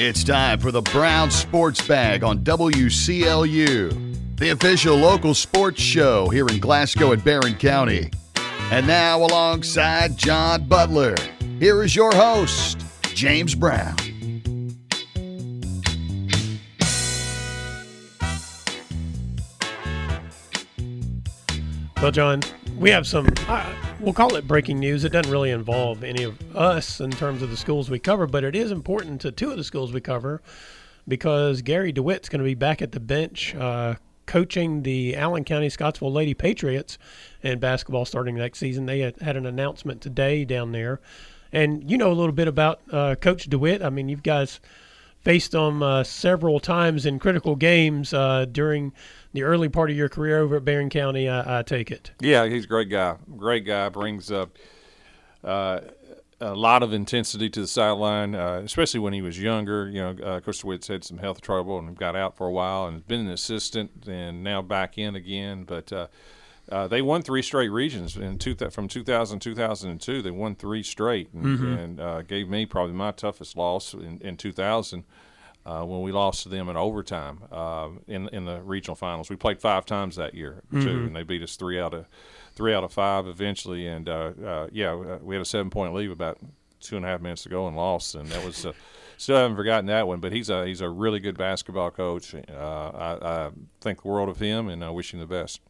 It's time for the Brown Sports Bag on WCLU, the official local sports show here in Glasgow and Barron County. And now, alongside John Butler, here is your host, James Brown. Well, John, we have some, we'll call it breaking news. It doesn't really involve any of us in terms of the schools we cover, but it is important to two of the schools we cover because Gary DeWitt's going to be back at the bench coaching the Allen County Scottsville Lady Patriots in basketball starting next season. They had an announcement today down there. And you know a little bit about Coach DeWitt. I mean, you guys faced him several times in critical games during the early part of your career over at Barron County, I take it. Yeah, he's a great guy. Great guy. Brings up a lot of intensity to the sideline, especially when he was younger. You know, Coach DeWitt's had some health trouble and got out for a while and has been an assistant and now back in again. But they won 3 straight regions from 2000 to 2002. They won 3 straight and gave me probably my toughest loss in 2000 when we lost to them in overtime in the regional finals. We played 5 times that year too, and they beat us 3 out of 5 eventually. And we had a 7-point lead about 2.5 minutes to go and lost, and that was. Still haven't forgotten that one, but he's a really good basketball coach. I think the world of him, and I wish him the best.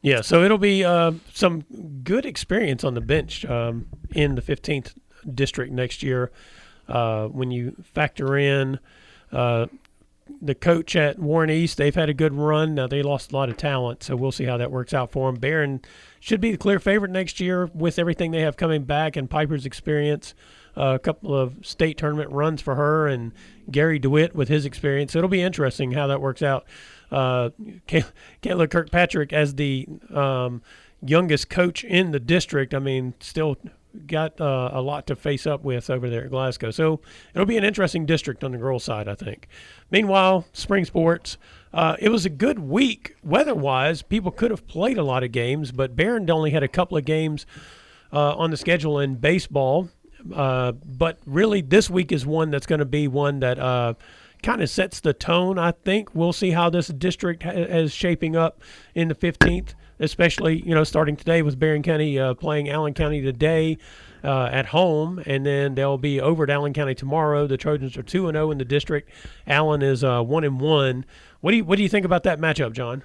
Yeah, so it'll be some good experience on the bench in the 15th district next year when you factor in the coach at Warren East. They've had a good run. Now, they lost a lot of talent, so we'll see how that works out for them. Barron should be the clear favorite next year with everything they have coming back and Piper's experience. A couple of state tournament runs for her and Gary DeWitt with his experience. So it'll be interesting how that works out. Kayla Kirkpatrick as the youngest coach in the district, I mean, still got a lot to face up with over there at Glasgow. So it'll be an interesting district on the girls' side, I think. Meanwhile, spring sports, it was a good week weather-wise. People could have played a lot of games, but Barron only had a couple of games on the schedule in baseball. But really this week is one that's going to be one that kind of sets the tone, I think. We'll see how this district is shaping up in the 15th, especially, you know, starting today with Barron County playing Allen County today at home, and then they'll be over at Allen County tomorrow. The Trojans are 2-0 in the district. Allen is 1-1. What do you think about that matchup, John?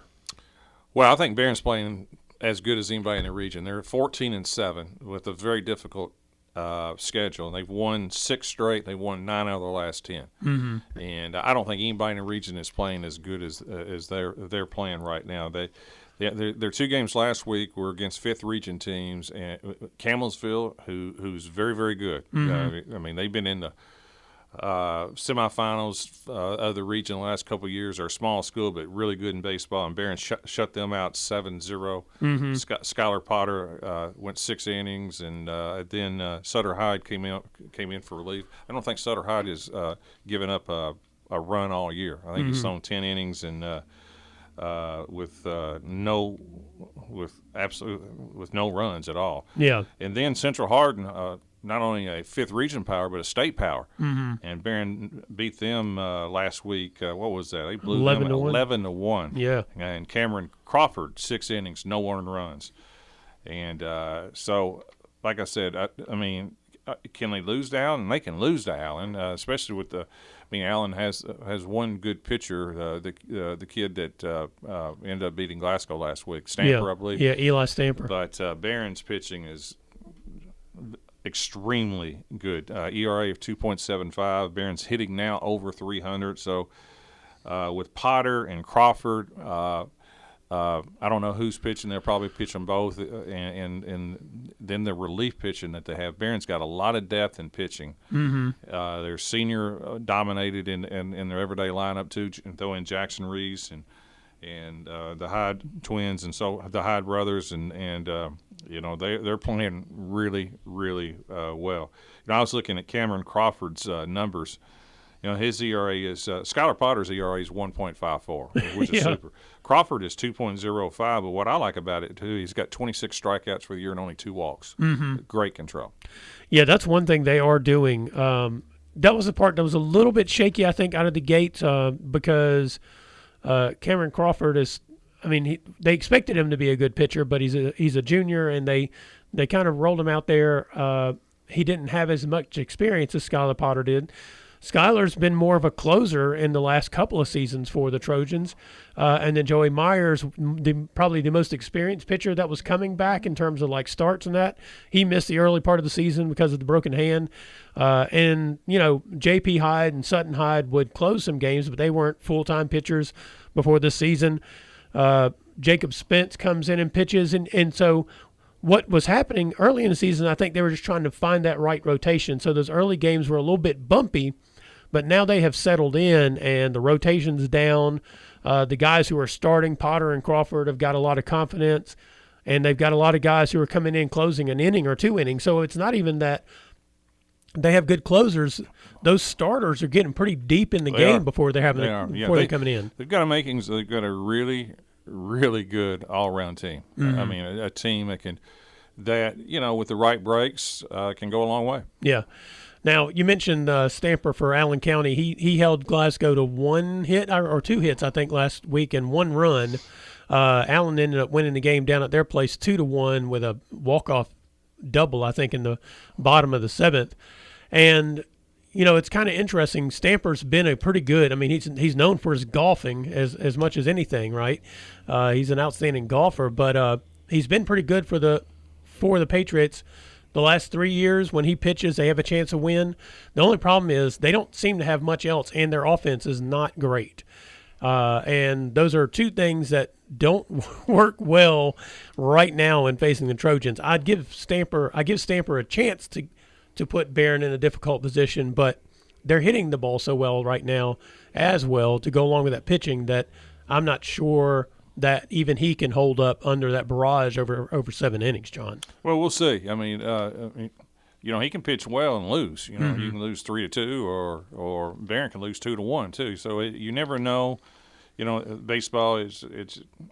Well, I think Barron's playing as good as anybody in the region. They're 14-7 with a very difficult schedule. They've won 6 straight. They won 9 out of the last 10. And I don't think anybody in the region is playing as good as they're playing right now. Their 2 games last week were against 5th region teams, and Camelsville, who's very, very good. I mean, they've been in the semifinals of the region the last couple of years. They're a small school, but really good in baseball, and Barron shut them out 7-0. Skylar Potter went 6 innings, and then Sutter Hyde came in for relief. I don't think Sutter Hyde has given up a run all year. I think he's thrown 10 innings and with no runs at all. Yeah. And then Central Hardin, not only a 5th region power, but a state power. And Barron beat them last week. What was that? They blew 11-1. Yeah. And Cameron Crawford, 6 innings, no earned runs. And so, like I said, I mean, can they lose to Allen? And they can lose to Allen, especially with the. I mean, Allen has one good pitcher, the kid that ended up beating Glasgow last week, Stamper, I believe. Yeah, Eli Stamper. But Barron's pitching is extremely good. ERA of 2.75. Barron's hitting now over 300. So with Potter and Crawford, I don't know who's pitching. They'll probably pitch them both, and then the relief pitching that they have. Barron's got a lot of depth in pitching. They're senior dominated in their everyday lineup too, and throw in Jackson Reese and the Hyde twins, and so the Hyde brothers, and you know they're playing really well. You know, I was looking at Cameron Crawford's numbers. You know, his ERA is Skylar Potter's ERA is 1.54, which is super. Crawford is 2.05, but what I like about it too, he's got 26 strikeouts for the year and only 2 walks. Great control. Yeah, that's one thing they are doing. that was the part that was a little bit shaky, I think, out of the gates because Cameron Crawford is. I mean, they expected him to be a good pitcher, but he's a junior, and they kind of rolled him out there. He didn't have as much experience as Skylar Potter did. Skylar's been more of a closer in the last couple of seasons for the Trojans. And then Joey Myers, probably the most experienced pitcher that was coming back in terms of like starts and that. He missed the early part of the season because of the broken hand. And, J.P. Hyde and Sutton Hyde would close some games, but they weren't full-time pitchers before this season. Jacob Spence comes in and pitches. And so what was happening early in the season, I think they were just trying to find that right rotation. So those early games were a little bit bumpy, but now they have settled in and the rotation's down. The guys who are starting, Potter and Crawford, have got a lot of confidence, and they've got a lot of guys who are coming in closing an inning or 2 innings. So it's not even that they have good closers. Those starters are getting pretty deep in the game before they're coming in. They've got a makings. They've got a really, really good all-around team. Mm-hmm. I mean, a team that with the right breaks can go a long way. Yeah. Now, you mentioned Stamper for Allen County. He held Glasgow to 1 hit or 2 hits, I think, last week and 1 run. Allen ended up winning the game down at their place 2-1 with a walk-off double, I think, in the bottom of the 7th. And, it's kind of interesting. Stamper's been a pretty good – I mean, he's known for his golfing as much as anything, right? He's an outstanding golfer, but he's been pretty good for the Patriots. The last 3 years, when he pitches, they have a chance to win. The only problem is they don't seem to have much else, and their offense is not great. And those are 2 things that don't work well right now in facing the Trojans. I give Stamper a chance to put Barron in a difficult position, but they're hitting the ball so well right now as well to go along with that pitching that I'm not sure that even he can hold up under that barrage over 7 innings, John. Well, we'll see. I mean, he can pitch well and lose. You Mm-hmm. can lose 3-2, or Barron can lose 2-1 too. So you never know. Baseball it's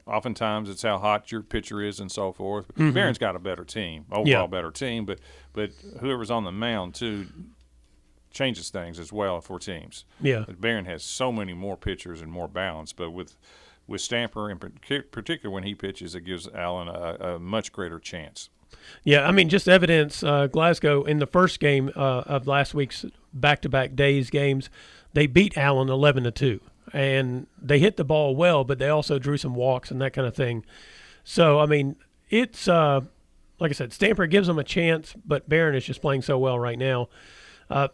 oftentimes it's how hot your pitcher is and so forth. Mm-hmm. Barron's got a better team, better team, but whoever's on the mound too changes things as well for teams. Yeah, But Barron has so many more pitchers and more balance, but with Stamper, in particular when he pitches, it gives Allen a much greater chance. Yeah, I mean, just evidence, Glasgow in the first game of last week's back-to-back days games, they beat Allen 11-2, and they hit the ball well, but they also drew some walks and that kind of thing. So, I mean, it's, like I said, Stamper gives them a chance, but Barron is just playing so well right now.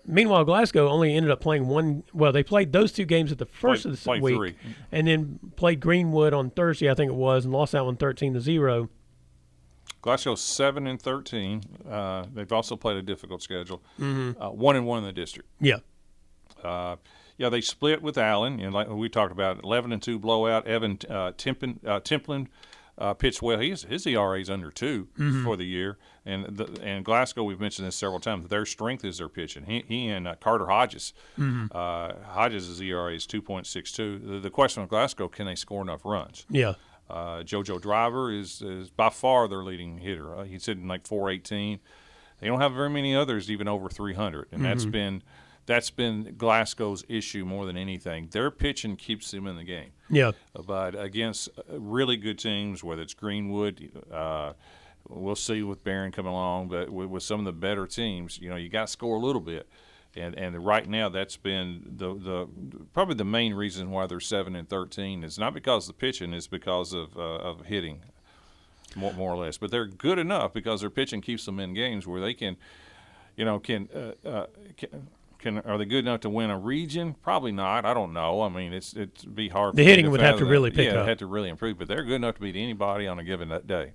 Meanwhile, Glasgow only ended up playing one. Well, they played those 2 games at the first of the week, 3. and then played Greenwood on Thursday, I think it was, and lost that one 13-0. Glasgow's 7-13. They've also played a difficult schedule. 1-1 in the district. Yeah. They split with Allen, and like we talked about, 11-2 blowout. Evan Templin pitched well. His ERA is under 2 for the year, and Glasgow, we've mentioned this several times. Their strength is their pitching. He and Carter Hodges. Hodges' ERA is 2.62. The question with Glasgow, can they score enough runs? Yeah. JoJo Driver is by far their leading hitter. He's hitting like 418. They don't have very many others even over 300, and that's been Glasgow's issue more than anything. Their pitching keeps them in the game. Yeah. But against really good teams, whether it's Greenwood, we'll see with Barron coming along, but with some of the better teams, you got to score a little bit. And right now, that's been the probably the main reason why they're 7-13. It's not because of the pitching; it's because of hitting, more or less. But they're good enough because their pitching keeps them in games where they can are they good enough to win a region? Probably not. I don't know. I mean, it'd be hard. The hitting would have to really pick up. up. Had to really improve, but they're good enough to beat anybody on a given day.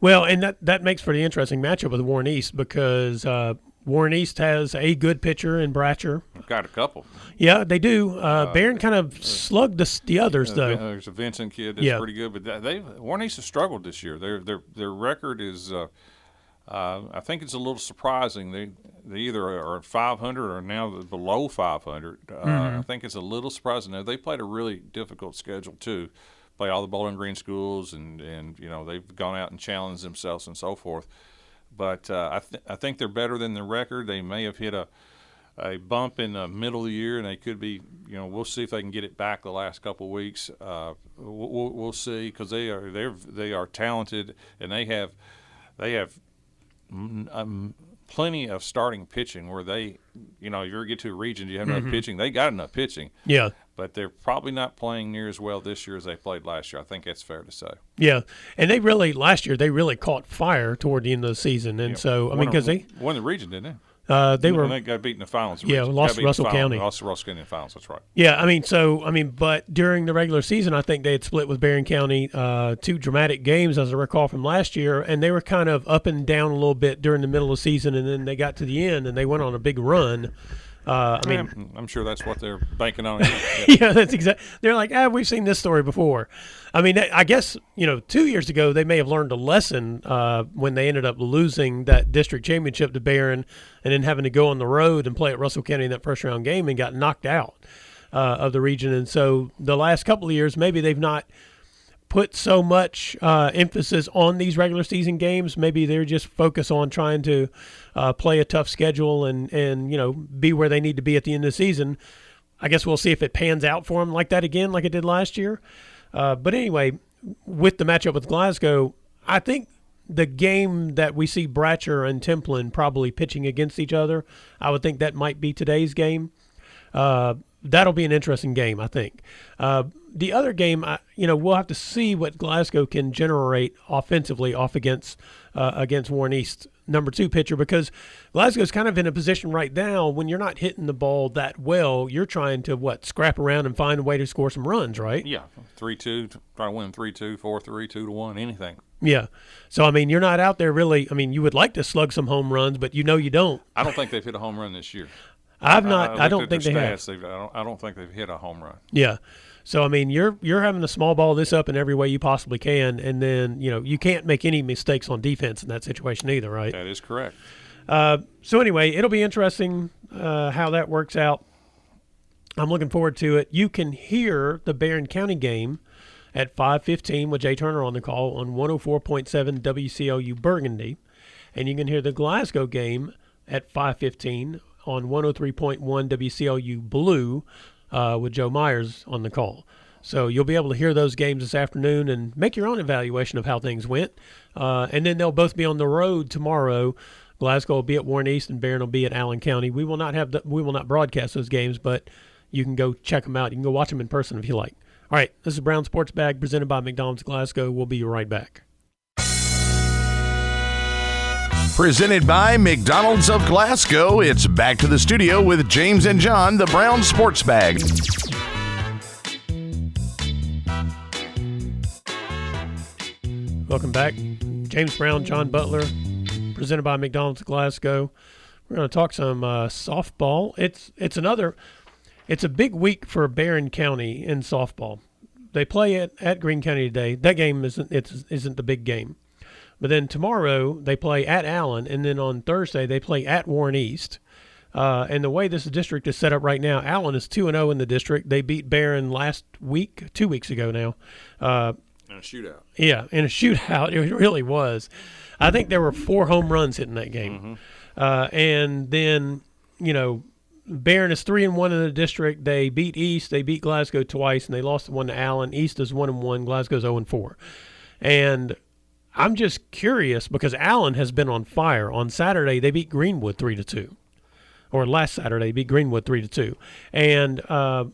Well, and that makes for the interesting matchup with Warren East because Warren East has a good pitcher in Bratcher. Got a couple. Yeah, they do. Barron kind of slugged the others, though. There's a Vincent kid that's pretty good, but Warren East has struggled this year. Their record is. I think it's a little surprising. They either are at 500 or now below 500. I think it's a little surprising. Now, they played a really difficult schedule too. Play all the Bowling Green schools, and they've gone out and challenged themselves and so forth. But I think they're better than their record. They may have hit a a bump in the middle of the year, and they could be. We'll see if they can get it back the last couple of weeks. We'll see, because they are talented, and they have plenty of starting pitching. Where they, you ever get to a region, you have enough pitching. They got enough pitching. Yeah. But they're probably not playing near as well this year as they played last year. I think that's fair to say. Yeah, and last year they really caught fire toward the end of the season, and so because they won the region, didn't they? They got beaten in the finals. Lost to Russell County. Lost to Russell County in the finals. That's right. Yeah, but during the regular season, I think they had split with Barron County, 2 dramatic games, as I recall, from last year, and they were kind of up and down a little bit during the middle of the season, and then they got to the end and they went on a big run. I'm sure that's what they're banking on. Yeah, that's exactly. They're like, we've seen this story before. I guess 2 years ago they may have learned a lesson when they ended up losing that district championship to Barron, and then having to go on the road and play at Russell County in that first round game and got knocked out of the region. And so the last couple of years, maybe they've not put so much emphasis on these regular season games. Maybe they're just focused on trying to play a tough schedule and be where they need to be at the end of the season. I guess we'll see if it pans out for them like that again, like it did last year. But anyway, with the matchup with Glasgow, I think the game that we see Bratcher and Templin probably pitching against each other, I would think that might be today's game. That'll be an interesting game, I think. The other game, we'll have to see what Glasgow can generate offensively off against Warren East, number 2 pitcher, because Glasgow's kind of in a position right now when you're not hitting the ball that well, you're trying to, scrap around and find a way to score some runs, right? Yeah, 3-2, try to win 3-2, 4-3, 2-1, anything. Yeah. So, you're not out there really. You would like to slug some home runs, but you don't. I don't think they've hit a home run this year. I don't think they have. I don't think they've hit a home run. Yeah. So, you're having to small ball this up in every way you possibly can, and then, you can't make any mistakes on defense in that situation either, right? That is correct. So, anyway, it'll be interesting how that works out. I'm looking forward to it. You can hear the Barron County game at 5:15 with Jay Turner on the call on 104.7 WCLU Burgundy, and you can hear the Glasgow game at 5:15 on 103.1 WCLU Blue with Joe Myers on the call. So you'll be able to hear those games this afternoon and make your own evaluation of how things went. And then they'll both be on the road tomorrow. Glasgow will be at Warren East and Barron will be at Allen County. We will not broadcast those games, but you can go check them out. You can go watch them in person if you like. All right, this is Brown Sports Bag presented by McDonald's Glasgow. We'll be right back. Presented by McDonald's of Glasgow, it's back to the studio with James and John, the Brown Sports Bag. Welcome back. James Brown, John Butler, presented by McDonald's of Glasgow. We're going to talk some softball. It's a big week for Barron County in softball. They play at Greene County today. That game isn't the big game. But then tomorrow they play at Allen, and then on Thursday they play at Warren East. And the way this district is set up right now, Allen is 2-0 in the district. They beat Barron last week, 2 weeks ago now. In a shootout. Yeah, in a shootout. It really was. I think there were 4 home runs hitting that game. Mm-hmm. And then, Barron is 3-1 in the district. They beat East. They beat Glasgow twice, and they lost one to Allen. East is 1-1. Glasgow's 0-4. And I'm just curious because Allen has been on fire. On Saturday, they beat Greenwood 3-2. Or last Saturday, they beat Greenwood 3-2. And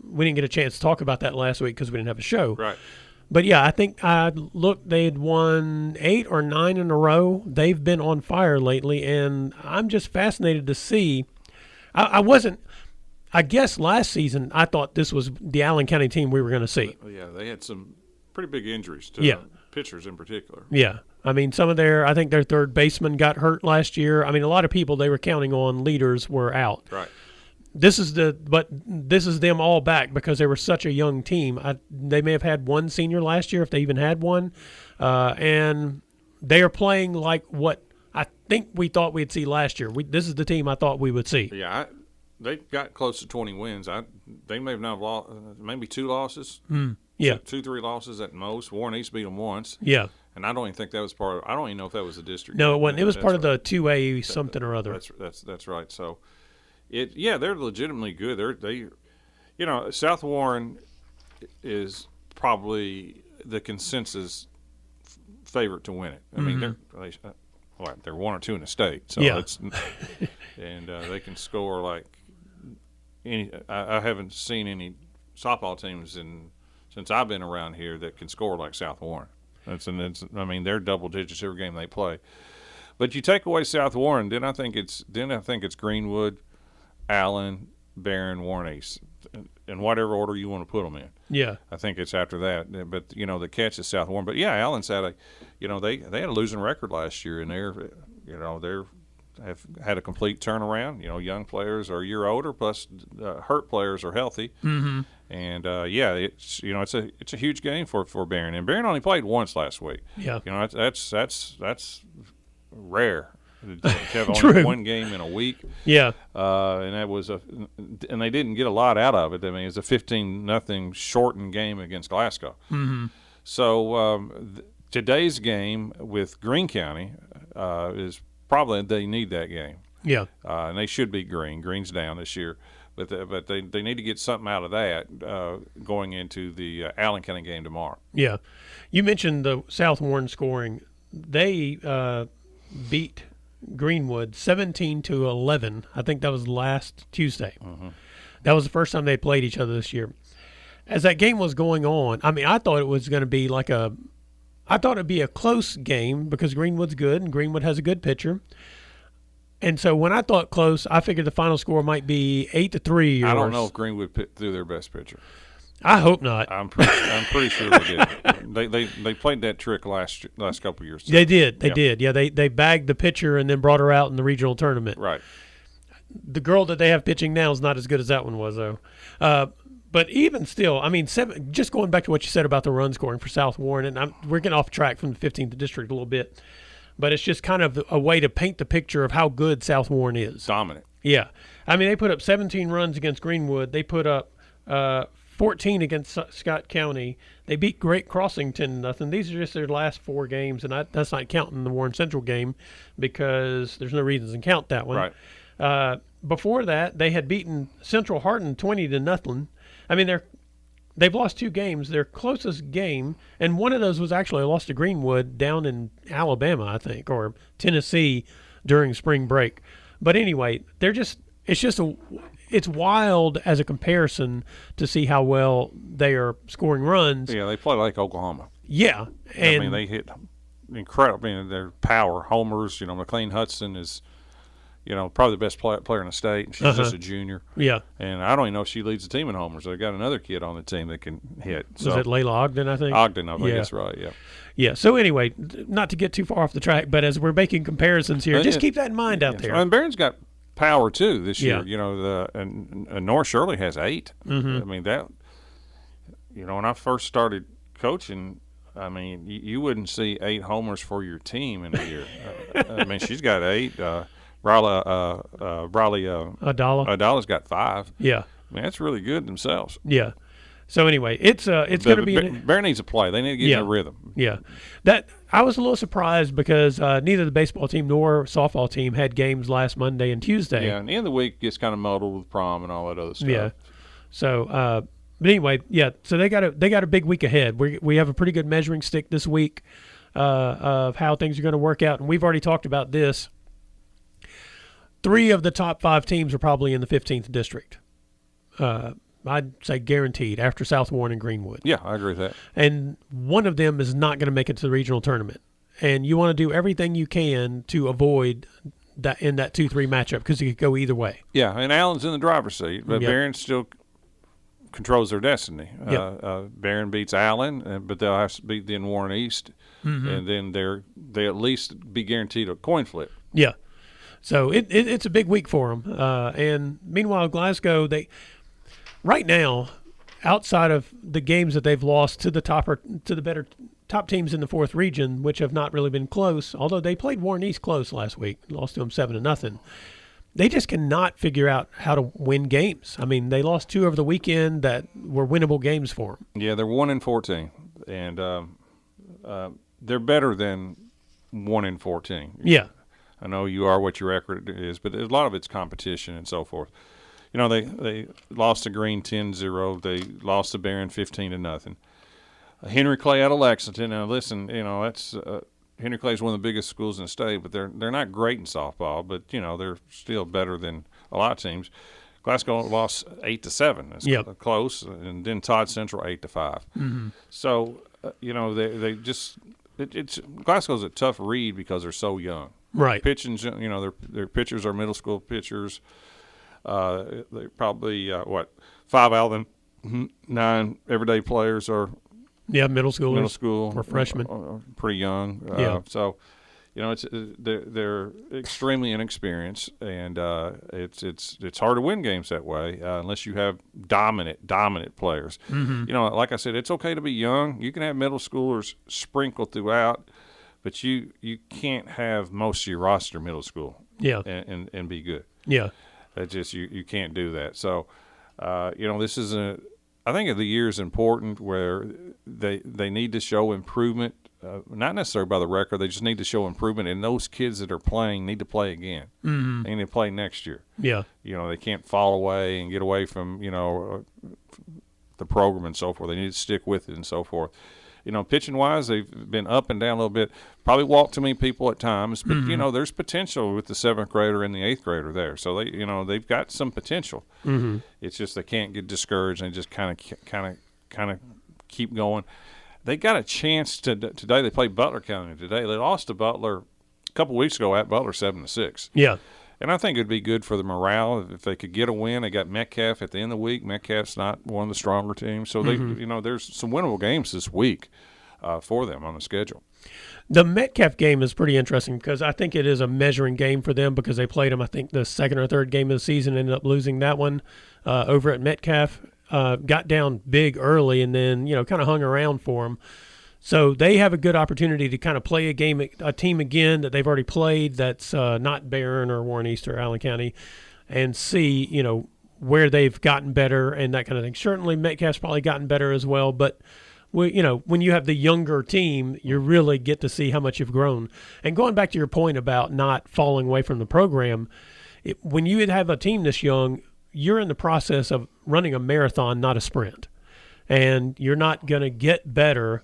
we didn't get a chance to talk about that last week because we didn't have a show. Right. But, yeah, I think they had won 8 or 9 in a row. They've been on fire lately, and I'm just fascinated to see. I guess last season I thought this was the Allen County team we were going to see. Yeah, they had some pretty big injuries to pitchers in particular. Yeah. I think their third baseman got hurt last year. A lot of people they were counting on leaders were out. Right. This is them all back because they were such a young team. They may have had one senior last year if they even had one. And they are playing like what I think we thought we'd see last year. This is the team I thought we would see. Yeah, they got close to 20 wins. They may have not lost, maybe 2 losses. Yeah. 2-3 losses at most. Warren East beat them once. Yeah. And I don't even think that was I don't even know if that was the district. No, it wasn't. It was part of the 2A something or other. That's right. So, They're legitimately good. South Warren is probably the consensus favorite to win it. I mean, they're 1 or 2 in the state, so it's and they can score like any. I haven't seen any softball teams since I've been around here that can score like South Warren. I mean, they're double digits every game they play. But you take away South Warren, then I think it's Greenwood, Allen, Barron, Warren East, in whatever order you want to put them in. Yeah, I think it's after that. But the catch is South Warren. But yeah, Allen's had they had a losing record last year, and they're have had a complete turnaround. Young players are a year older, plus hurt players are healthy. Mm-hmm. And it's a huge game for Barron. And Barron only played once last week. Yeah, that's rare to have True. only one game in a week. Yeah, and that was and they didn't get a lot out of it. I mean, it was a 15-0 shortened game against Glasgow. Mm-hmm. So today's game with Greene County is probably they need that game. Yeah, and they should beat Greene. Greene's down this year. But they need to get something out of that going into the Allen County game tomorrow. Yeah. You mentioned the South Warren scoring. They beat Greenwood 17-11. I think that was last Tuesday. Mm-hmm. That was the first time they played each other this year. As that game was going on, I mean, I thought it was going to be I thought it'd be a close game because Greenwood's good and Greenwood has a good pitcher. And so when I thought close, I figured the final score might be 8-3. I don't know if Greenwood threw their best pitcher. I hope not. I'm pretty sure they did. They played that trick last couple of years. They did. They did. Yeah, they bagged the pitcher and then brought her out in the regional tournament. Right. The girl that they have pitching now is not as good as that one was, though. But even still, I mean, just going back to what you said about the run scoring for South Warren, and we're getting off track from the 15th district a little bit. But it's just kind of a way to paint the picture of how good South Warren is. Dominant. Yeah. I mean, they put up 17 runs against Greenwood. They put up 14 against Scott County. They beat Great Crossing 10-0. These are just their last 4 games, and that's not counting the Warren Central game because there's no reason to count that one. Right. Before that, they had beaten Central Hardin 20-0. I mean, they've lost 2 games. Their closest game, and one of those was actually a loss to Greenwood down in Alabama, I think, or Tennessee during spring break. But anyway, it's wild as a comparison to see how well they are scoring runs. Yeah, they play like Oklahoma. Yeah, and I mean they hit incredible. I mean their power homers. McLean Hudson is. Probably the best player in the state. She's just a junior. Yeah. And I don't even know if she leads the team in homers. They've got another kid on the team that can hit. Was it Layla Ogden, I think? Ogden, I think that's right, yeah. Yeah, so anyway, not to get too far off the track, but as we're making comparisons here, just keep that in mind out there. And Barron's got power, too, this year. Yeah. And North Shirley has 8. Mm-hmm. I mean, that – when I first started coaching – I mean, you wouldn't see 8 homers for your team in a year. I mean, she's got 8. Riley Adala's got 5. Yeah. I mean, that's really good themselves. Yeah. So anyway, it's going to be Barron needs a play. They need to get in a rhythm. Yeah. That I was a little surprised because neither the baseball team nor softball team had games last Monday and Tuesday. Yeah, and the end of the week gets kind of muddled with prom and all that other stuff. Yeah. So but anyway, yeah, so they got a big week ahead. We have a pretty good measuring stick this week of how things are going to work out, and we've already talked about this. 3 of the top 5 teams are probably in the 15th district. I'd say guaranteed after South Warren and Greenwood. Yeah, I agree with that. And one of them is not going to make it to the regional tournament. And you want to do everything you can to avoid that in that 2-3 matchup because it could go either way. Yeah, and Allen's in the driver's seat, but Barron still controls their destiny. Barron beats Allen, but they'll have to beat then Warren East, and then they at least be guaranteed a coin flip. Yeah. So it's a big week for them. And meanwhile, Glasgow, right now, outside of the games that they've lost to the better top teams in the 4th region, which have not really been close, although they played Warren East close last week, lost to them 7-0. They just cannot figure out how to win games. I mean, they lost 2 over the weekend that were winnable games for them. Yeah, they're 1-14, and they're better than 1-14. Yeah. I know you are what your record is, but a lot of it's competition and so forth. You know, they lost to Green 10-0. They lost to Barron 15-0. Henry Clay out of Lexington. Now, listen, you know, that's Henry Clay is one of the biggest schools in the state, but they're not great in softball. But you know, they're still better than a lot of teams. Glasgow lost 8-7. It's close, and then Todd Central 8-5. Mm-hmm. So you know, they just it's Glasgow's a tough read because they're so young. Right. Pitching, you know, their pitchers are middle school pitchers. They probably 5 out of the 9 everyday players are middle schoolers, middle school or freshmen, pretty young. So you know, they're extremely inexperienced, and it's hard to win games that way unless you have dominant players. Mm-hmm. You know, like I said, it's okay to be young. You can have middle schoolers sprinkled throughout, but you can't have most of your roster middle school. And be good. Yeah. That's just you can't do that. So, you know, this is I think the year is important where they need to show improvement, not necessarily by the record. They just need to show improvement, and those kids that are playing need to play again. Mm-hmm. They need to play next year. Yeah. You know, they can't fall away and get away from, you know, the program and so forth. They need to stick with it and so forth. You know, pitching-wise, they've been up and down a little bit. Probably walked too many people at times, but, you know, there's potential with the 7th grader and the 8th grader there. So, they've got some potential. Mm-hmm. It's just they can't get discouraged and just kind of keep going. They got a chance today. They played Butler County today. They lost to Butler a couple weeks ago at Butler 7-6. Yeah. And I think it would be good for the morale if they could get a win. They got Metcalf at the end of the week. Metcalf's not one of the stronger teams. So, there's some winnable games this week for them on the schedule. The Metcalf game is pretty interesting because I think it is a measuring game for them because they played them, I think, the 2nd or 3rd game of the season, ended up losing that one over at Metcalf. Got down big early and then, kind of hung around for them. So they have a good opportunity to kind of play a team again that they've already played that's not Barron or Warren East or Allen County, and see, where they've gotten better and that kind of thing. Certainly Metcalf's probably gotten better as well, but when you have the younger team, you really get to see how much you've grown. And going back to your point about not falling away from the program, when you have a team this young, you're in the process of running a marathon, not a sprint. And you're not going to get better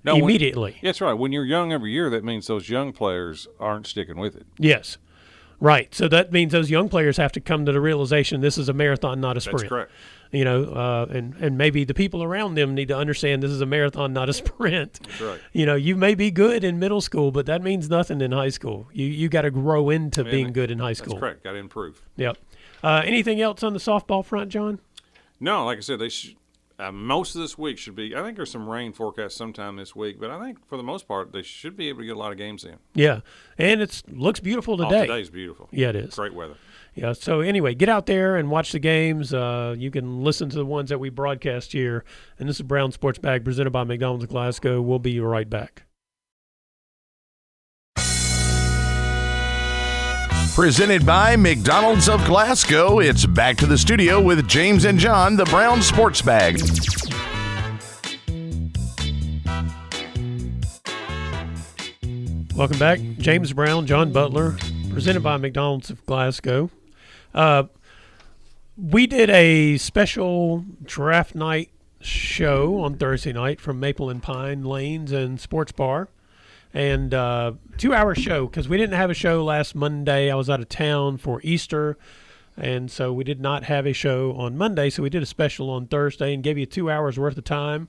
immediately. That's right. When you're young every year, that means those young players aren't sticking with it. Yes. Right. So that means those young players have to come to the realization this is a marathon, not a sprint. That's correct. And maybe the people around them need to understand this is a marathon, not a sprint. That's right. You may be good in middle school, but that means nothing in high school. You got to grow into being good in high school. That's correct. Got to improve. Yep. Anything else on the softball front, John? No, like I said, they most of this week should be. I think there's some rain forecast sometime this week, but I think for the most part they should be able to get a lot of games in. Yeah, and it looks beautiful today. Today's beautiful. Yeah, it is. Great weather. Yeah, so anyway, get out there and watch the games. You can listen to the ones that we broadcast here. And this is Brown Sports Bag presented by McDonald's of Glasgow. We'll be right back. Presented by McDonald's of Glasgow, it's back to the studio with James and John, the Brown Sports Bag. Welcome back. James Brown, John Butler, presented by McDonald's of Glasgow. We did a special draft night show on Thursday night from Maple and Pine Lanes and Sports Bar. And 2-hour show because we didn't have a show last Monday. I was out of town for Easter, and so we did not have a show on Monday. So we did a special on Thursday and gave you 2 hours worth of time.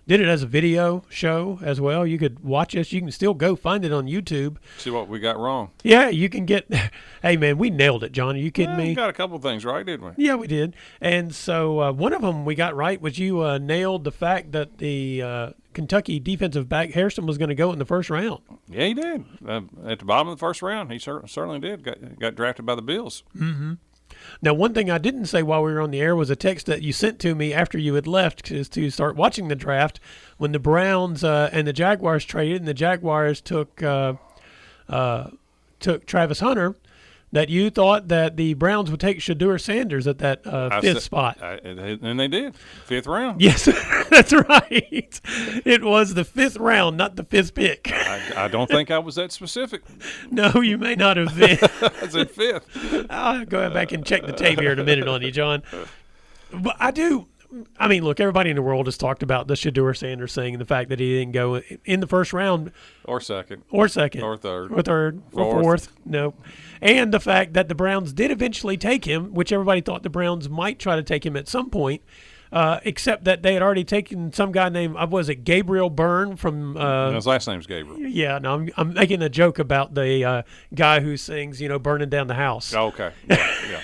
Did it as a video show as well. You could watch us. You can still go find it on YouTube. See what we got wrong. Yeah, you can get – hey, man, we nailed it, John. Are you kidding me? We got a couple things right, didn't we? Yeah, we did. And so one of them we got right was you nailed the fact that the Kentucky defensive back Harrison was going to go in the first round. Yeah, he did. At the bottom of the first round, he certainly did. Got drafted by the Bills. Mm-hmm. Now, one thing I didn't say while we were on the air was a text that you sent to me after you had left is to start watching the draft when the Browns and the Jaguars traded, and the Jaguars took Travis Hunter. that you thought that the Browns would take Shedeur Sanders at that fifth spot. And they did. 5th round. Yes, that's right. It was the 5th round, not the 5th pick. I don't think I was that specific. No, you may not have been. I said 5th. I'll go back and check the tape here in a minute on you, John. But I do. I mean, look, everybody in the world has talked about the Shedeur Sanders thing and the fact that he didn't go in the first round. Or second. Or second. Or third. Or third. Or fourth. No. And the fact that the Browns did eventually take him, which everybody thought the Browns might try to take him at some point, except that they had already taken some guy named, was it Gabriel Byrne from his last name's Gabriel. Yeah, no, I'm making a joke about the guy who sings, Burning Down the House. Oh, okay. Yeah.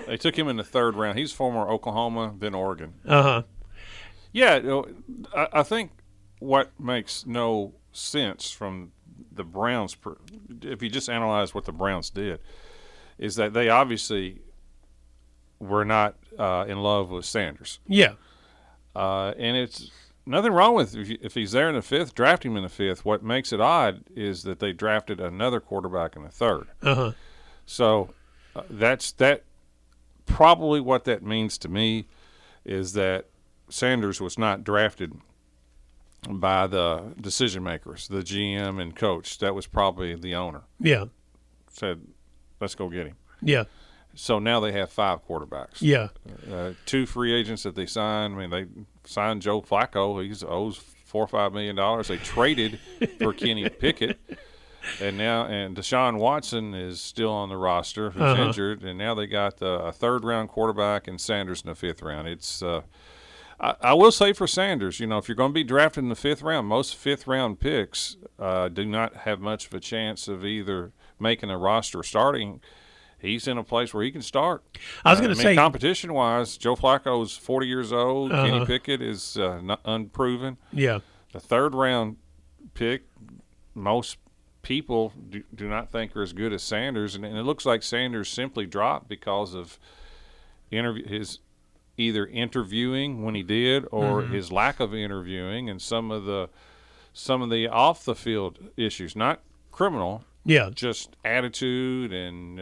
They took him in the 3rd round. He's former Oklahoma, then Oregon. Uh-huh. Yeah, I think what makes no sense from the Browns, if you just analyze what the Browns did, is that they obviously were not in love with Sanders. Yeah. And it's nothing wrong with if he's there in the 5th, draft him in the 5th. What makes it odd is that they drafted another quarterback in the 3rd. Uh-huh. So that's probably what that means to me is that Sanders was not drafted by the decision makers, the GM and coach. That was probably the owner. Yeah. Said, let's go get him. Yeah. So now they have 5 quarterbacks. Yeah. 2 free agents that they signed. I mean, they signed Joe Flacco. He owes $4 or $5 million. They traded for Kenny Pickett. And Deshaun Watson is still on the roster, who's injured, and now they got a 3rd-round quarterback and Sanders in the 5th round. It's I will say for Sanders, if you're going to be drafted in the 5th round, most 5th-round picks do not have much of a chance of either making a roster or starting. He's in a place where he can start. I was going to say, competition-wise, Joe Flacco is 40 years old. Kenny Pickett is unproven. Yeah. The 3rd-round pick, most people do not think are as good as Sanders, and it looks like Sanders simply dropped because of his either interviewing when he did or his lack of interviewing and some of the off the field issues, not criminal, just attitude and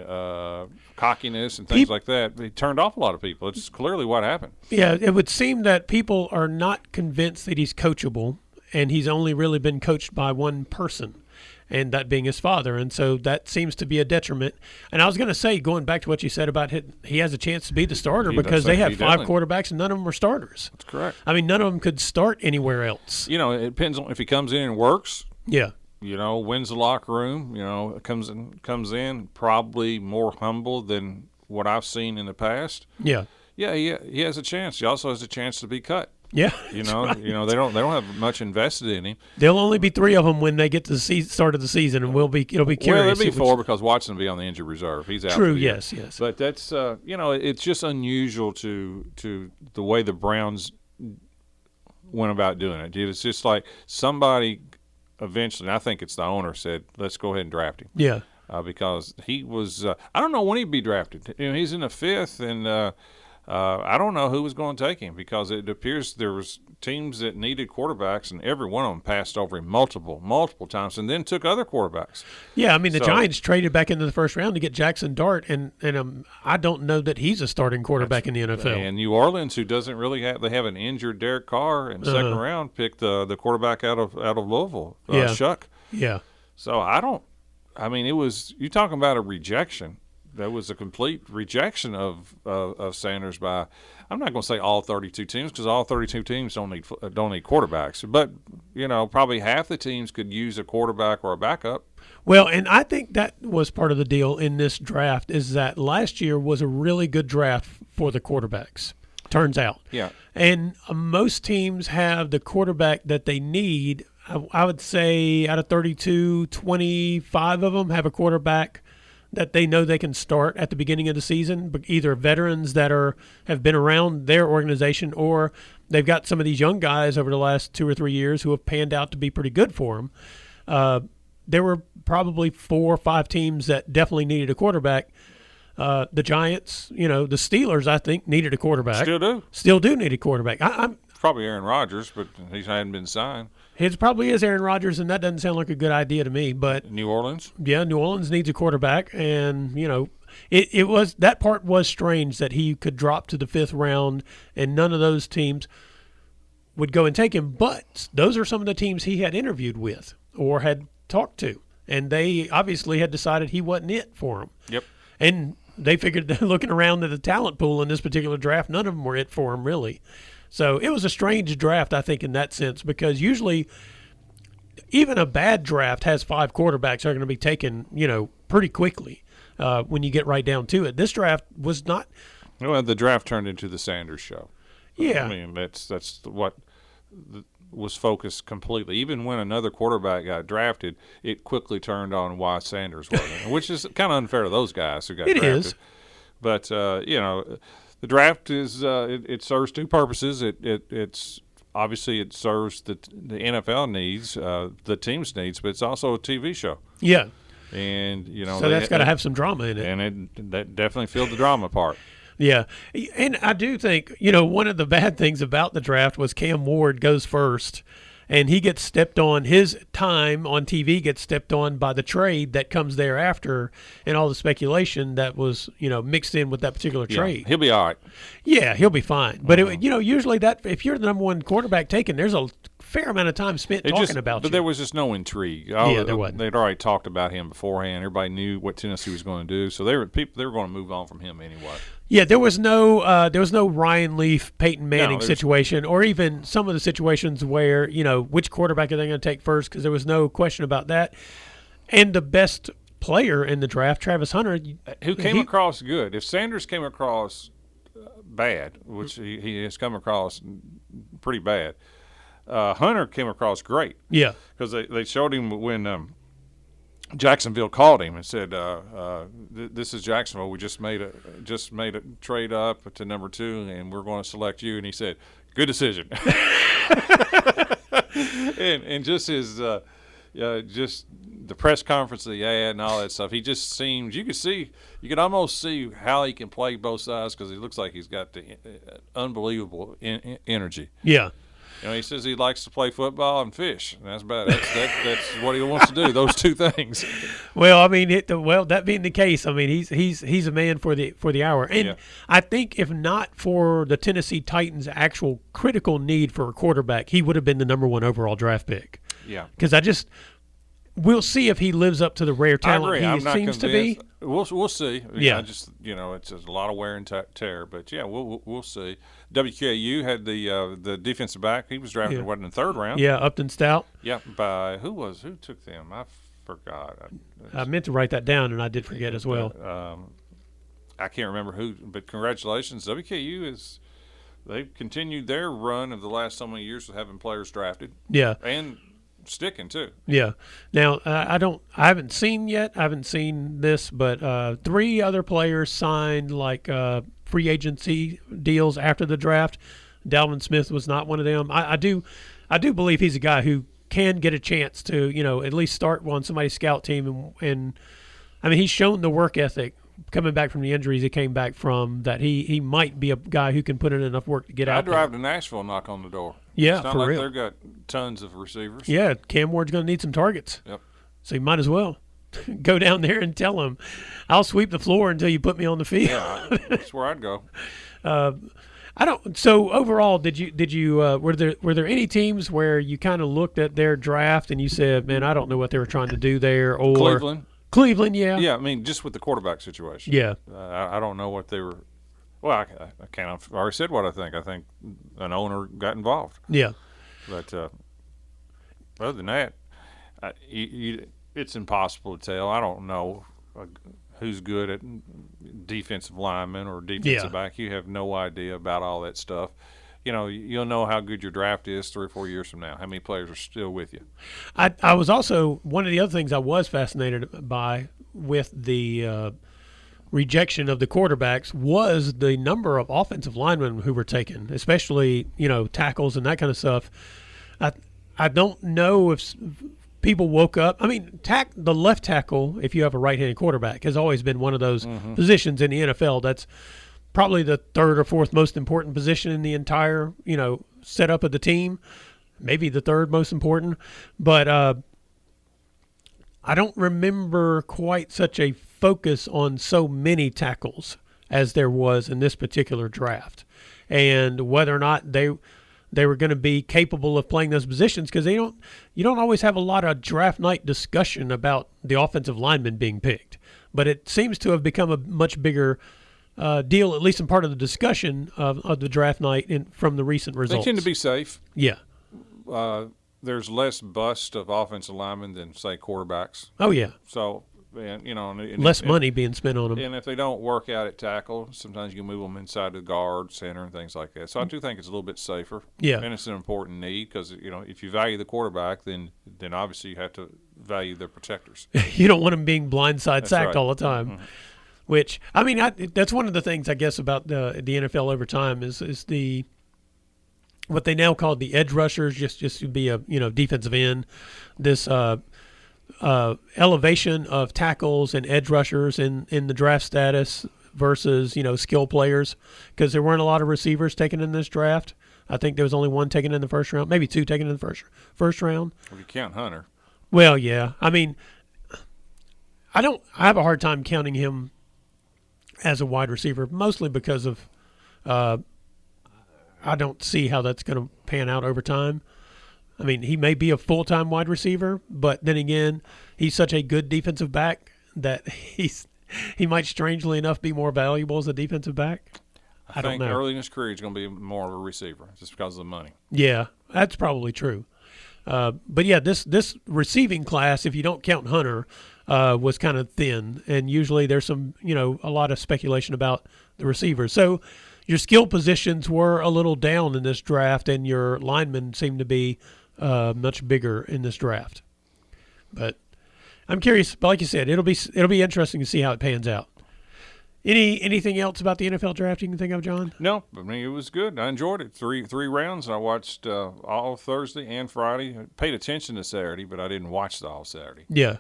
cockiness and things like that. He turned off a lot of people. It's clearly what happened. Yeah, it would seem that people are not convinced that he's coachable, and he's only really been coached by one person, and that being his father. And so that seems to be a detriment. And I was going to say, going back to what you said about he has a chance to be the starter because they have 5 quarterbacks and none of them are starters. That's correct. I mean, none of them could start anywhere else. It depends on if he comes in and works. Yeah. Wins the locker room, comes in probably more humble than what I've seen in the past. Yeah. Yeah, he has a chance. He also has a chance to be cut. Yeah, they don't have much invested in him. There'll only be 3 of them when they get to the start of the season, and it'll be curious. Well, there'll be 4 because Watson will be on the injured reserve. He's out. True. Yes. But that's it's just unusual to the way the Browns went about doing it. It's just like somebody eventually, and I think it's the owner, said, "Let's go ahead and draft him." Yeah. Because he was, I don't know when he'd be drafted. He's in the 5th, and I don't know who was going to take him because it appears there was teams that needed quarterbacks, and every one of them passed over him multiple times, and then took other quarterbacks. Yeah, I mean, the Giants traded back into the 1st round to get Jackson Dart, and I don't know that he's a starting quarterback in the NFL. And New Orleans, who doesn't really have, they have an injured Derek Carr in the 2nd round, picked the quarterback out of Louisville, Shuck. Yeah. So it was, you talking about a rejection. That was a complete rejection of Sanders by, I'm not going to say all 32 teams because all 32 teams don't need quarterbacks, but probably half the teams could use a quarterback or a backup. Well, and I think that was part of the deal in this draft is that last year was a really good draft for the quarterbacks. Turns out. Yeah. And most teams have the quarterback that they need. I would say out of 32, 25 of them have a quarterback that they know they can start at the beginning of the season, but either veterans that have been around their organization or they've got some of these young guys over the last 2 or 3 years who have panned out to be pretty good for them. There were probably 4 or 5 teams that definitely needed a quarterback. The Giants, the Steelers, I think, needed a quarterback. Still do need a quarterback. Probably Aaron Rodgers, but he hadn't been signed. His probably is Aaron Rodgers, and that doesn't sound like a good idea to me. But New Orleans? Yeah, New Orleans needs a quarterback, and, it was, that part was strange that he could drop to the 5th round and none of those teams would go and take him. But those are some of the teams he had interviewed with or had talked to, and they obviously had decided he wasn't it for him. Yep. And they figured, looking around at the talent pool in this particular draft, none of them were it for him, really. So it was a strange draft, I think, in that sense, because usually even a bad draft has 5 quarterbacks that are going to be taken, pretty quickly when you get right down to it. This draft was not. Well, the draft turned into the Sanders show. Yeah. I mean, that's what was focused completely. Even when another quarterback got drafted, it quickly turned on why Sanders wasn't, which is kind of unfair to those guys who got drafted. It is. But, the draft is it serves 2 purposes. It's obviously it serves the NFL needs, the team's needs, but it's also a TV show. Yeah. And, so that's got to have some drama in it. And that definitely filled the drama part. Yeah, and I do think, one of the bad things about the draft was Cam Ward goes first, and he gets stepped on. His time on TV gets stepped on by the trade that comes thereafter and all the speculation that was, mixed in with that particular trade. He'll be all right. Yeah, he'll be fine. But, usually that if you're the number 1 quarterback taken, there's a fair amount of time spent talking about you. But there was just no intrigue. There wasn't. They'd already talked about him beforehand. Everybody knew what Tennessee was going to do, so they were going to move on from him anyway. Yeah, there was no Ryan Leaf, Peyton Manning situation, or even some of the situations where, which quarterback are they going to take first, because there was no question about that. And the best player in the draft, Travis Hunter. Who came across good. If Sanders came across bad, which he has come across pretty bad, Hunter came across great. Yeah. Because they showed him when Jacksonville called him and said, "This is Jacksonville. We just made a trade up to number 2, and we're going to select you." And he said, "Good decision." and just his just the press conference that he had and all that stuff. He just seemed you could almost see how he can play both sides, because he looks like he's got the unbelievable energy. Yeah. He says he likes to play football and fish. And that's about it. That's what he wants to do. Those 2 things. Well, I mean, that being the case, I mean, he's a man for the hour. And I think if not for the Tennessee Titans' actual critical need for a quarterback, he would have been the number 1 overall draft pick. Yeah. Because we'll see if he lives up to the rare talent he I'm not seems convinced. to be. We'll see. Yeah. It's a lot of wear and tear, but we'll see. WKU had the defensive back. He was drafted in the 3rd round. Yeah, Upton Stout. Yeah, by who took them? I forgot. I meant to write that down, and I did forget as well. I can't remember who, but congratulations, WKU they've continued their run of the last so many years of having players drafted. Yeah, and sticking too. Yeah. Now I haven't seen this, but 3 other players signed free agency deals after the draft. Dalvin Smith was not one of them. I do believe he's a guy who can get a chance to at least start on somebody's scout team, and I mean, he's shown the work ethic coming back from the injuries he came back from, that he might be a guy who can put in enough work to get out. I drive to Nashville, knock on the door. Yeah, it's not for like real. They've got tons of receivers. Yeah, Cam Ward's going to need some targets. Yep. So you might as well go down there and tell him, "I'll sweep the floor until you put me on the field." Yeah, that's where I'd go. I don't. So overall, did you were there any teams where you kind of looked at their draft and you said, "Man, I don't know what they were trying to do there"? Or Cleveland, yeah. Yeah, I mean, just with the quarterback situation. Yeah. I don't know what they were. Well, I can't. I've already said what I think. I think an owner got involved. Yeah. But other than that, it's impossible to tell. I don't know who's good at defensive lineman or defensive back. You have no idea about all that stuff. You'll know how good your draft is 3 or 4 years from now, how many players are still with you. I was also, one of the other things I was fascinated by with the rejection of the quarterbacks was the number of offensive linemen who were taken, especially, tackles and that kind of stuff. I don't know if people woke up. I mean, the left tackle, if you have a right-handed quarterback, has always been one of those positions in the NFL. That's probably the 3rd or 4th most important position in the entire, setup of the team. Maybe the 3rd most important. But I don't remember quite such a focus on so many tackles as there was in this particular draft, and whether or not they were going to be capable of playing those positions, because you don't always have a lot of draft night discussion about the offensive linemen being picked, but it seems to have become a much bigger deal, at least in part of the discussion of the draft night from the recent results. They tend to be safe. Yeah. There's less bust of offensive linemen than, say, quarterbacks. Oh, yeah. So, and less money being spent on them. And if they don't work out at tackle, sometimes you can move them inside the guard, center, and things like that. So I do think it's a little bit safer. Yeah. And it's an important need because, if you value the quarterback, then obviously you have to value the protectors. You don't want them being blindside sacked right. all the time. Mm-hmm. Which, that's one of the things, I guess, about the NFL over time is what they now call the edge rushers, just to be a defensive end. This elevation of tackles and edge rushers in the draft status versus skill players, because there weren't a lot of receivers taken in this draft. I think there was only one taken in the first round, maybe two taken in the first round. If you count Hunter. Well, yeah. I have a hard time counting him as a wide receiver, mostly because of I don't see how that's going to pan out over time. He may be a full-time wide receiver, but then again, he's such a good defensive back that he might, strangely enough, be more valuable as a defensive back. I don't know. Early in his career, he's going to be more of a receiver just because of the money. Yeah, that's probably true. But yeah, this receiving class, if you don't count Hunter, was kind of thin, and usually there's some a lot of speculation about the receivers. So your skill positions were a little down in this draft, and your linemen seem to be much bigger in this draft. But I'm curious. But like you said, it'll be interesting to see how it pans out. Anything else about the NFL draft you can think of, John? No, it was good. I enjoyed it. Three rounds. I watched all Thursday and Friday. I paid attention to Saturday, but I didn't watch the all Saturday. Yeah.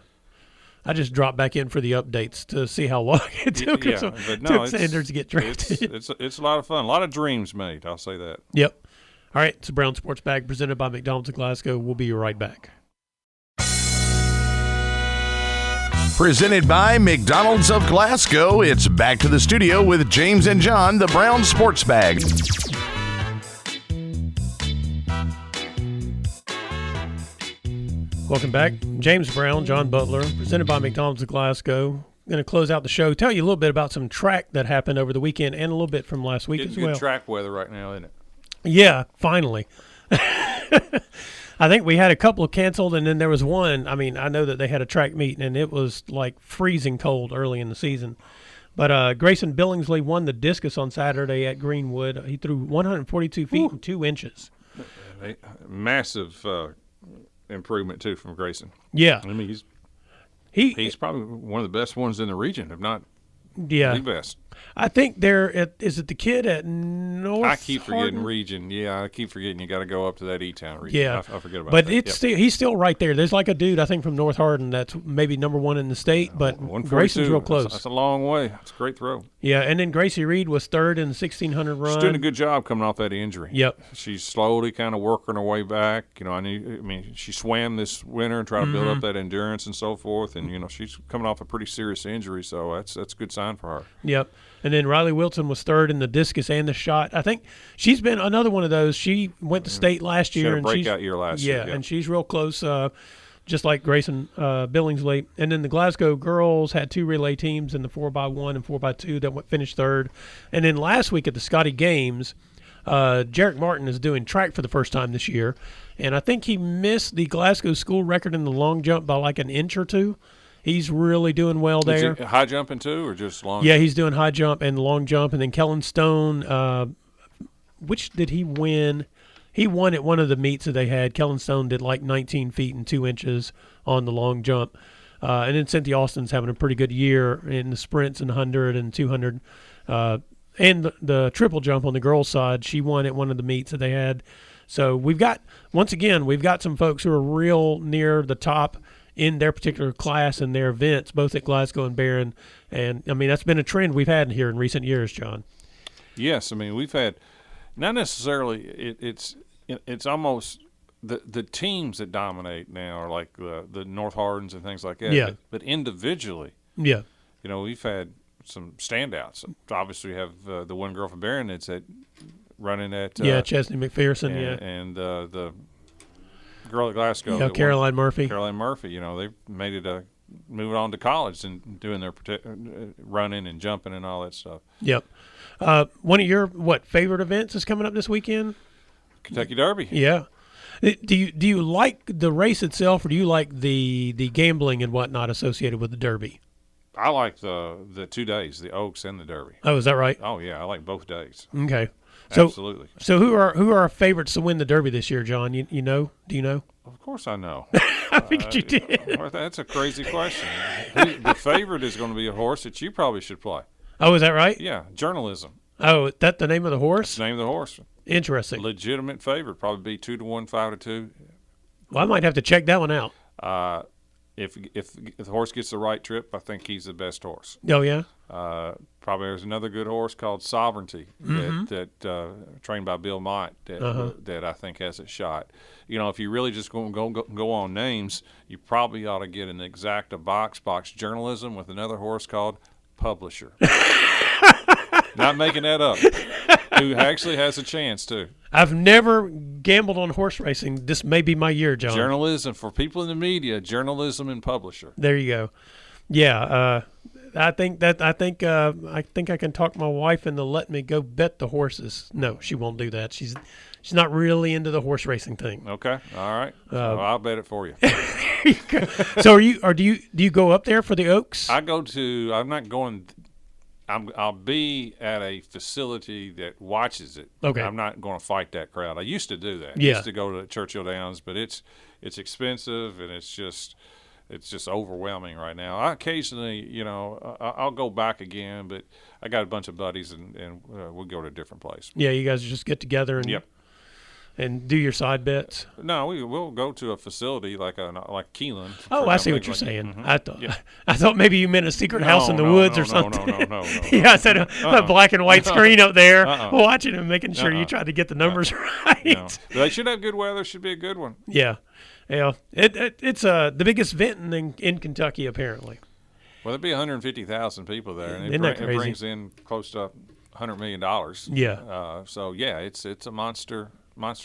I just dropped back in for the updates to see how long it took Sanders to get drafted. It's a lot of fun. A lot of dreams made, I'll say that. Yep. All right, it's a Brown Sports Bag presented by McDonald's of Glasgow. We'll be right back. Presented by McDonald's of Glasgow, it's back to the studio with James and John, the Brown Sports Bag. Welcome back. James Brown, John Butler, presented by McDonald's of Glasgow. I'm going to close out the show, tell you a little bit about some track that happened over the weekend and a little bit from last week as well. Good track weather right now, isn't it? Yeah, finally. I think we had a couple of canceled, and then there was one. I know that they had a track meet, and it was like freezing cold early in the season. But Grayson Billingsley won the discus on Saturday at Greenwood. He threw 142 feet and 2 inches. Massive improvement, too, from Grayson. Yeah. He's probably one of the best ones in the region, if not the best. I think is it the kid at North I keep forgetting Hardin? Region. Yeah, I keep forgetting you got to go up to that E-Town region. Yeah. I forget about but that. But he's still right there. There's like a dude, I think, from North Hardin that's maybe number one in the state, but Grayson's real close. That's a long way. That's a great throw. Yeah, and then Gracie Reed was third in the 1,600 run. She's doing a good job coming off that injury. Yep. She's slowly kind of working her way back. She swam this winter and tried to build up that endurance and so forth, and, she's coming off a pretty serious injury, so that's a good sign for her. Yep. And then Riley Wilson was third in the discus and the shot. I think she's been another one of those. She went to state last year. She had a breakout year last year. Yeah, and she's real close, just like Grayson Billingsley. And then the Glasgow girls had 2 relay teams in the 4x1 and 4x2 that finished third. And then last week at the Scotty Games, Jarek Martin is doing track for the first time this year. And I think he missed the Glasgow school record in the long jump by like an inch or two. He's really doing well there. Is he high jumping too, or just long? Yeah, he's doing high jump and long jump. And then Kellen Stone, which did he win? He won at one of the meets that they had. Kellen Stone did like 19 feet and 2 inches on the long jump. And then Cynthia Austin's having a pretty good year in the sprints and 100 and 200. And the triple jump on the girls' side, she won at one of the meets that they had. So we've got some folks who are real near the top in their particular class and their events, both at Glasgow and Barron. And, that's been a trend we've had here in recent years, John. Yes, we've had not necessarily it's almost the teams that dominate now are like the North Hardins and things like that. Yeah. But individually, yeah, we've had some standouts. Obviously, we have the one girl from Barron that's running at Chesney McPherson, and the girl at Glasgow, Caroline Murphy. Caroline Murphy, they've made it moving on to college and doing their running and jumping and all that stuff. Yep. One of your favorite events is coming up this weekend? Kentucky Derby. Yeah. Do you like the race itself, or do you like the gambling and whatnot associated with the Derby? I like the 2 days, the Oaks and the Derby. Oh, is that right? Oh yeah, I like both days. Okay. So, absolutely. So who are our favorites to win the Derby this year, John? You know? Do you know? Of course I know. I figured you did. That's a crazy question. The favorite is going to be a horse that you probably should play. Oh, is that right? Yeah, Journalism. Oh, is that the name of the horse? That's the name of the horse. Interesting. Legitimate favorite, probably be 2-1, 5-2. Well, I might have to check that one out. If the horse gets the right trip, I think he's the best horse. Oh yeah. Probably there's another good horse called Sovereignty that trained by Bill Mott that I think has a shot. If you really just go on names, you probably ought to get an exacta box Journalism with another horse called Publisher. Not making that up. Who actually has a chance too. I've never gambled on horse racing. This may be my year, John. Journalism for people in the media. Journalism and Publisher. There you go. Yeah, I think I can talk my wife into letting me go bet the horses. No, she won't do that. She's not really into the horse racing thing. Okay, all right. So I'll bet it for you. So do you go up there for the Oaks? I'm not going. I'll be at a facility that watches it. Okay. I'm not going to fight that crowd. I used to do that. Yeah. I used to go to Churchill Downs, but it's expensive and it's just overwhelming right now. I occasionally, I'll go back again, but I got a bunch of buddies and we'll go to a different place. Yeah, you guys just get together and Yep. And do your side bets. No, we'll go to a facility like Keelan. Oh, I see what you're saying. Mm-hmm. I thought maybe you meant a secret house in the woods or something. No. Yeah, I said a black and white screen up there, watching and making sure you tried to get the numbers right. No. They should have good weather. Should be a good one. Yeah. It's the biggest event in Kentucky apparently. Well, there'd be 150,000 people there, and Isn't that crazy? It brings in close to $100 million. Yeah. So yeah, it's a monster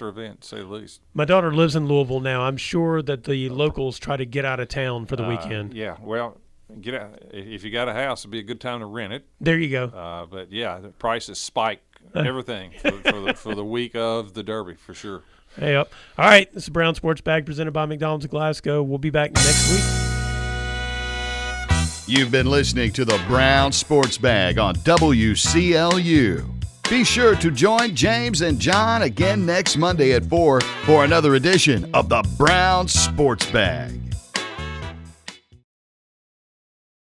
event, to say the least. My daughter lives in Louisville now. I'm sure that the locals try to get out of town for the weekend. Yeah, well, get out. If you got a house, it'd be a good time to rent it. There you go. But yeah, the prices spike everything for the week of the Derby for sure. Hey up. All right, this is Brown Sports Bag presented by McDonald's of Glasgow. We'll be back next week. You've been listening to the Brown Sports Bag on WCLU. Be sure to join James and John again next Monday at 4 for another edition of the Brown Sports Bag.